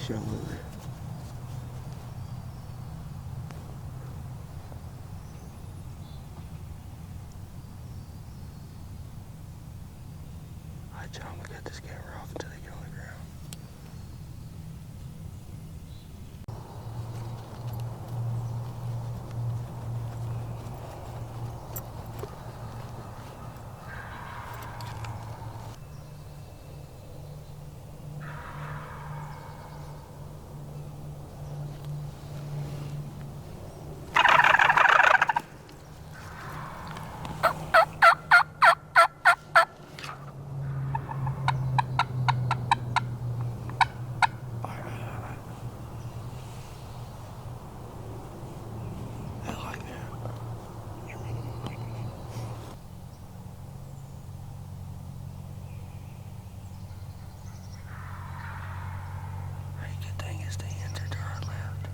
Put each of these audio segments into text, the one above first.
Absolutely. Alright, John, we got this camera off until they get on the ground. Good thing is the ends are to our left.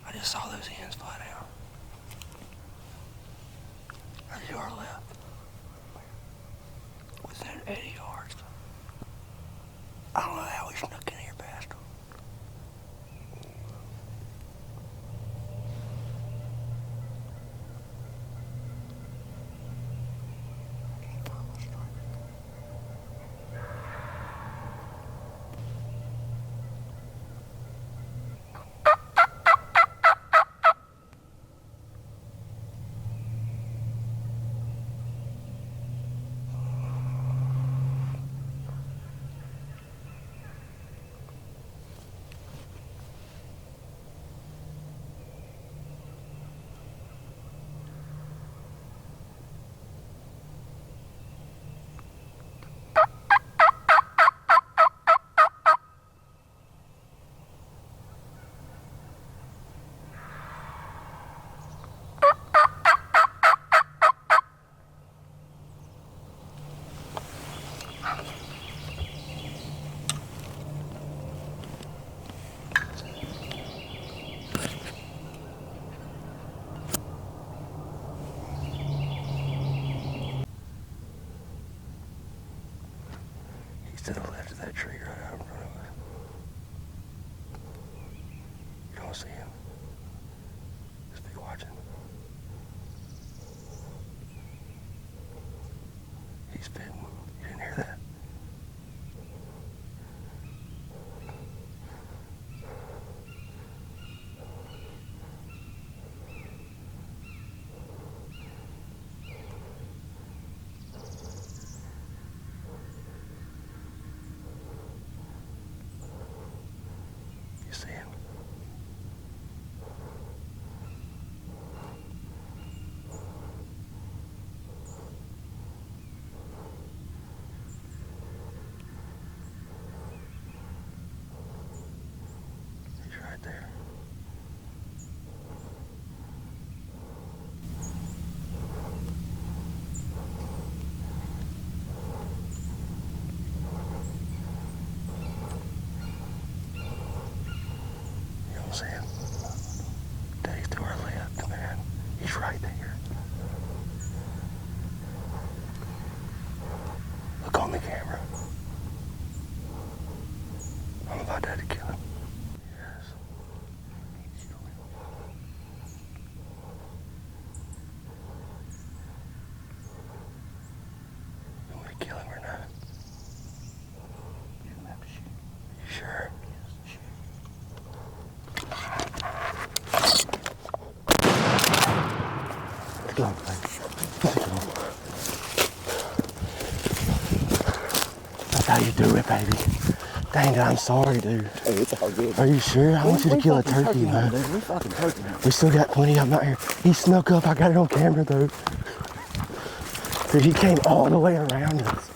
I just saw those hens fly down. They're to our left. Within 80 yards. I don't know how we snuck in here past them. To the left of that tree right out in front of us. You don't see him. Just be watching. He's fitting. You didn't hear that? You see him? He's right there. You don't see him? Dave's to our left, man. He's right there. Look on the camera. I'm about to kill him. Yes. You want me to kill him or not? You don't have to shoot. You sure? Let's go, baby. Let's go. That's how you do it, baby. Dang, I'm sorry, dude. Hey, it's all good. Are you sure? I want you to kill a turkey, man. Dude. We fucking turkey. We still got plenty of them out here. He snuck up. I got it on camera, though. Dude, he came all the way around us.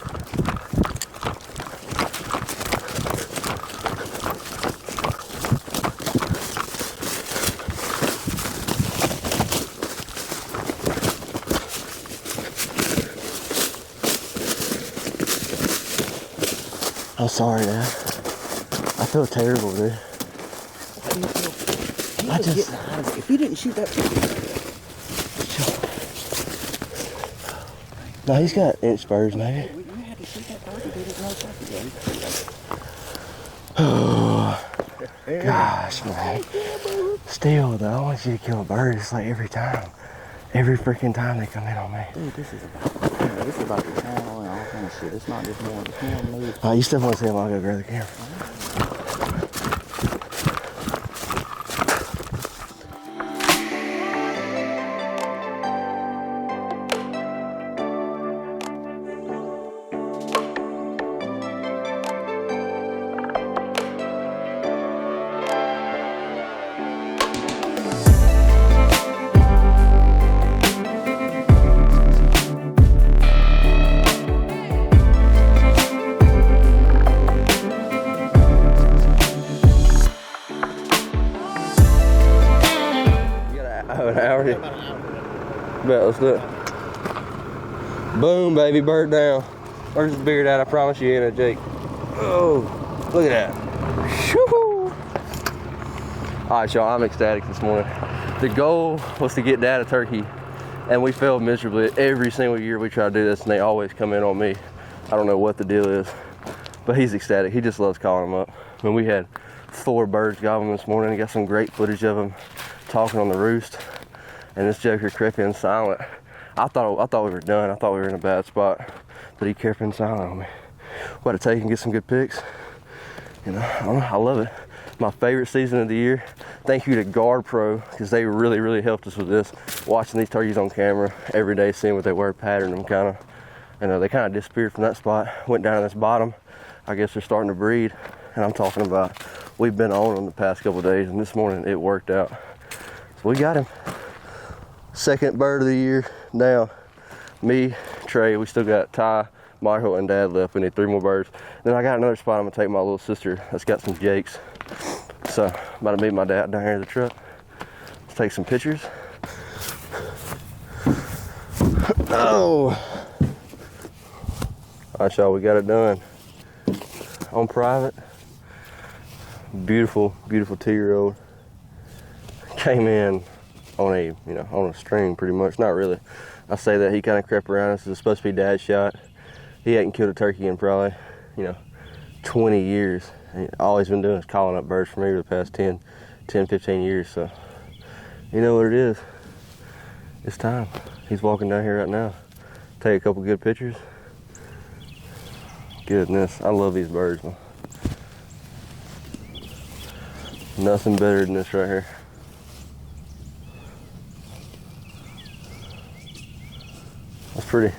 I'm sorry, Dad. I feel terrible, dude. How do you feel? He I was just... getting out of it. If you didn't shoot that... No, he's got inch spurs, maybe. You had to shoot that turkey, dude. There's no second. Oh, gosh, man. Still, though, I want you to kill a bird. It's like every time. Every freaking time they come in on me. Dude, this is about the channel and all kind of shit. It's not just more me. You still want to see him? I'll go grab the camera. An hour here. Bet, let's do it. Boom, baby, bird down. Where's the beard at? I promise you ain't a Jake. Oh, look at that. Shoo-hoo. All right, y'all, I'm ecstatic this morning. The goal was to get Dad a turkey, and we failed miserably. Every single year we try to do this, and they always come in on me. I don't know what the deal is, but he's ecstatic. He just loves calling them up. I mean, we had 4 birds gobbling this morning. He got some great footage of them talking on the roost, and this joker crept in silent. I thought we were done. I thought we were in a bad spot, but he crept in silent on me. What to take and get some good pics. You know, I love it. My favorite season of the year. Thank you to Guard Pro, because they really helped us with this. Watching these turkeys on camera every day, seeing what they were, pattern them kind of, and they kind of disappeared from that spot. Went down to this bottom. I guess they're starting to breed, and I'm talking about we've been on them the past couple of days, and this morning it worked out. So we got him. Second bird of the year now. Me, Trey, we still got Ty, Michael, and Dad left. We need 3 more birds. Then I got another spot I'm gonna take my little sister that's got some jakes. So I'm about to meet my dad down here in the truck. Let's take some pictures. Oh! All right, y'all, we got it done. On private. Beautiful, beautiful 2-year-old. Came in on a string pretty much. Not really. I say that he kind of crept around us. It's supposed to be Dad's shot. He hadn't killed a turkey in probably, 20 years. And all he's been doing is calling up birds for me for the past 10, 15 years. So, you know what it is. It's time. He's walking down here right now. Take a couple good pictures. Goodness, I love these birds, man. Nothing better than this right here. That's pretty.